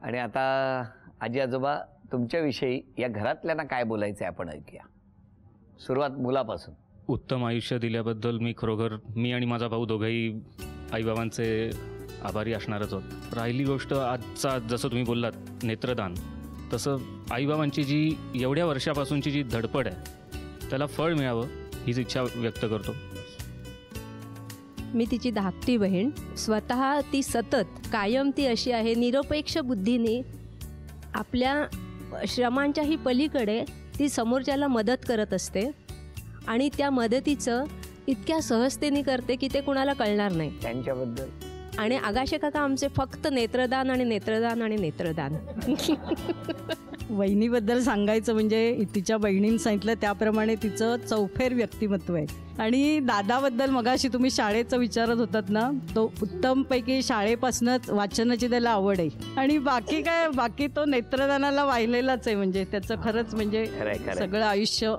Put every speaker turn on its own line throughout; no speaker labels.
आणि आता आजी आजोबा तुमच्याविषयी या घरातल्यांना काय बोलायचं आहे आपण ऐकूया. सुरुवात मुलापासून.
उत्तम आयुष्य दिल्याबद्दल मी आणि माझा भाऊ दोघंही आईबाबांचे आभारी असणारच आहोत. राहिली गोष्ट आजचा, जसं तुम्ही बोललात नेत्रदान, तसं आईबाबांची जी एवढ्या वर्षापासूनची जी धडपड आहे त्याला फळ मिळावं हीच इच्छा व्यक्त करतो.
मी तिची धाकटी बहीण. स्वतः ती सतत कायम ती अशी आहे, निरपेक्ष बुद्धीने आपल्या श्रमांच्याही पलीकडे ती समोरच्याला मदत करत असते आणि त्या मदतीचं इतक्या सहजतेने करते की ते कुणाला कळणार नाही.
त्यांच्याबद्दल
आणि आगाशे काका आमचे फक्त नेत्रदान आणि नेत्रदान आणि नेत्रदान.
वहिनीबद्दल सांगायचं म्हणजे तिच्या बहिणीने सांगितलं त्याप्रमाणे तिचं चौफेर व्यक्तिमत्व आहे. आणि दादाबद्दल मगाशी तुम्ही शाळेचं विचारत होतात ना, तो उत्तमपैकी शाळेपासूनच वाचनाची त्याला आवड आहे. आणि बाकी तो नेत्रदानाला वाहिलेलाच आहे. म्हणजे त्याचं खरंच म्हणजे सगळं आयुष्य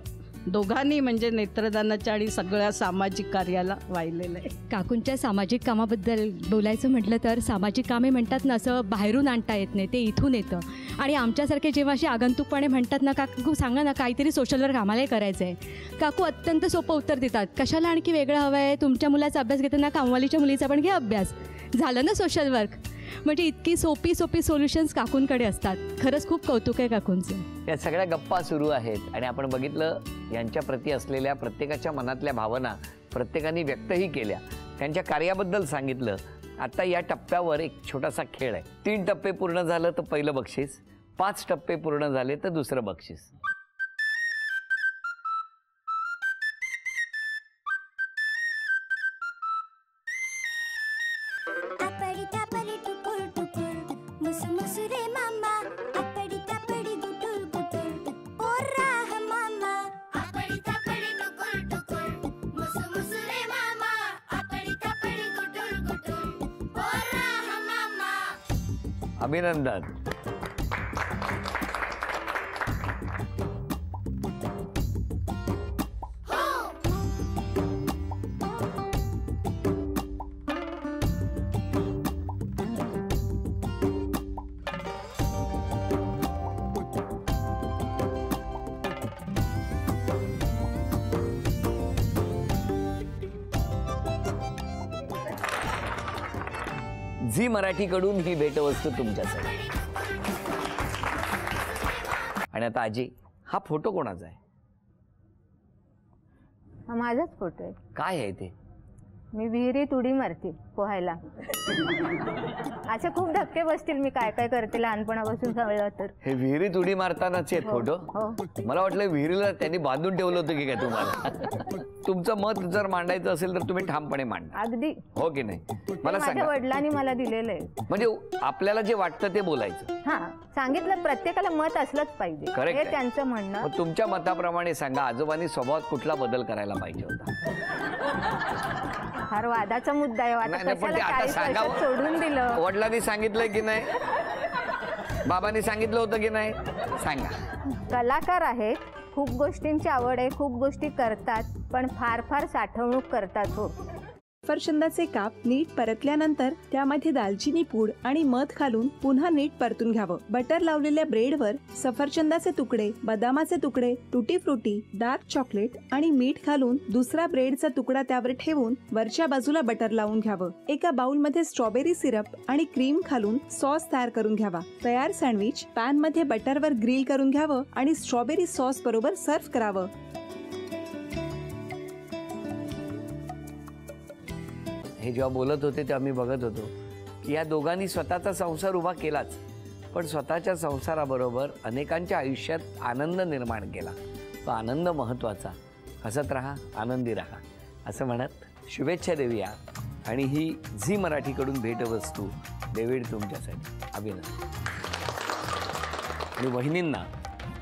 दोघांनी म्हणजे नेत्रदानाच्या आणि सगळ्या सामाजिक कार्याला वाहिलेलं आहे.
काकूंच्या सामाजिक कामाबद्दल बोलायचं म्हटलं तर सामाजिक कामे म्हणतात ना, असं बाहेरून आणता येत नाही, ते इथून येतं. आणि आमच्यासारखे जेव्हा अशी आगंतुकपणे म्हणतात ना, काकू सांगा ना काहीतरी सोशल वर्क आम्हालाही करायचं आहे, काकू अत्यंत सोपं उत्तर देतात, कशाला आणखी वेगळं हवं आहे, तुमच्या मुलाचा अभ्यास घेताना कामवालीच्या मुलीचा पण घ्या अभ्यास, झालं ना सोशल वर्क. म्हणजे इतकी सोपी सोल्युशन्स काकूंकडे असतात. खरंच खूप कौतुक आहे काकूंचं.
या सगळ्या गप्पा सुरू आहेत आणि आपण बघितलं यांच्या प्रती असलेल्या प्रत्येकाच्या मनातल्या भावना प्रत्येकाने व्यक्तही केल्या, त्यांच्या कार्याबद्दल सांगितलं. आता या टप्प्यावर एक छोटासा खेळ आहे. 3 टप्पे पूर्ण झालं तर पहिलं बक्षीस, 5 टप्पे पूर्ण झाले तर दुसरं बक्षीस. अभिनंदन. झी मराठीकडून ही भेटवस्तू तुमच्यासाठी. आणि आता आजी, हा फोटो कोणाचा आहे?
माझाच फोटो आहे.
काय आहे ते?
मी विहिरीत उडी मारते पोहायला. असे खूप धक्के बसतील मी काय काय करते लहानपणापासून कळलं तर.
हे विहिरीत उडी मारतानाचे फोटो? मला वाटलं विहिरीला त्यांनी बांधून ठेवलं होतं की काय तुम्हाला. तुमचं मत जर मांडायचं असेल तर तुम्ही ठामपणे मांडा.
अगदी.
हो की नाही? मला
माझ्या वडिलांनी मला दिलेलं आहे.
म्हणजे आपल्याला जे वाटतं ते बोलायचं.
हा, सांगितलं प्रत्येकाला मत असलंच पाहिजे हे त्यांचं म्हणणं.
तुमच्या मताप्रमाणे सांगा, आजोबांनी स्वभावात कुठला बदल करायला पाहिजे होता?
फार वादाचा मुद्दा आहे. आता सोडून दिलं.
वडिलांनी सांगितलंय की नाही? बाबांनी सांगितलं होतं की नाही? सांगा.
कलाकार आहेत, खूप गोष्टींची आवड आहे, खूप गोष्टी करतात, पण फार साठवणूक करतात. हो.
सफरचंदाचे काप नीट परतल्यानंतर त्यामध्ये दालचिनी पूड आणि मध घालून पुन्हा नीट परतून घ्यावं. बटर लावलेल्या ब्रेडवर सफरचंदाचे तुकडे, बदामाचे तुकडे, टुटी फ्रुटी, डार्क चॉकलेट आणि मीठ घालून दुसरा ब्रेडचा तुकडा त्यावर ठेवून वरच्या बाजूला बटर लावून घ्यावं. एका बाउलमध्ये स्ट्रॉबेरी सिरप आणि क्रीम घालून सॉस तयार करून घ्यावा. तयार सँडविच पॅन मध्ये बटरवर ग्रिल करून घ्यावं आणि स्ट्रॉबेरी सॉस बरोबर सर्व्ह करावं.
हे जेव्हा बोलत होते तेव्हा मी बघत होतो की या दोघांनी स्वतःचा संसार उभा केलाच, पण स्वतःच्या संसाराबरोबर अनेकांच्या आयुष्यात आनंद निर्माण केला. तो आनंद महत्त्वाचा. हसत राहा, आनंदी राहा असं म्हणत शुभेच्छा देऊया. आणि ही झी मराठीकडून भेटवस्तू डेव्हिड तुमच्यासाठी. अभिनंदन. आणि वहिनींना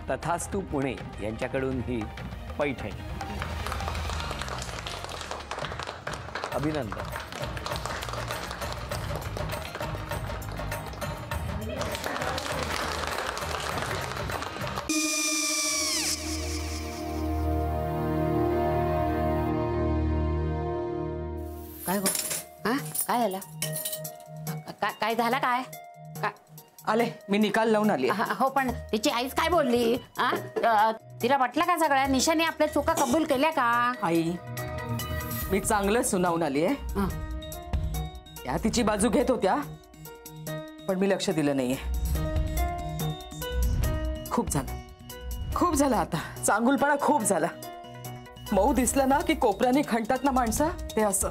तथास्तू पुणे यांच्याकडून ही पैठणी. अभिनंदन.
काय झालं? काय झालं? काय आले, मी निकाल लावून आली.
हो, पण तिची आईच काय बोलली? तिला वाटलं का सगळ्या निशाने आपल्या चुका कबूल केल्या का?
आई, मी चांगलं सुनावून आली आहे. त्या तिची बाजू घेत होत्या, पण मी लक्ष दिलं नाहीये. खूप झालं आता. चांगुलपणा खूप झाला. मऊ दिसलं ना की कोपऱ्याने खणतात ना माणसं, ते असं.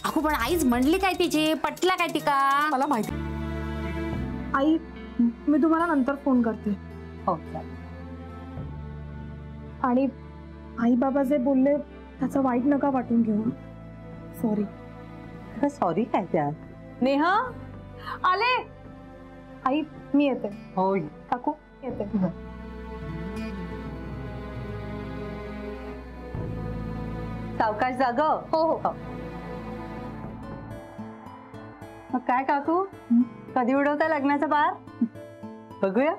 अहो, पण आईच म्हणली काय तिची? पटला काय तिका?
मला माहिती.
आई, मी तुम्हाला नंतर फोन करते.
हो.
आणि आई बाबा जे बोलले त्याचं वाईट नका वाटून घेऊ. सॉरी.
सॉरी काय त्या?
नेहा आले. आई, मी येते.
हो
काकू येते.
सावकाश जाग.
हो हो.
मग काय काकू, कधी उडवता लग्नाचा बार? बघूया.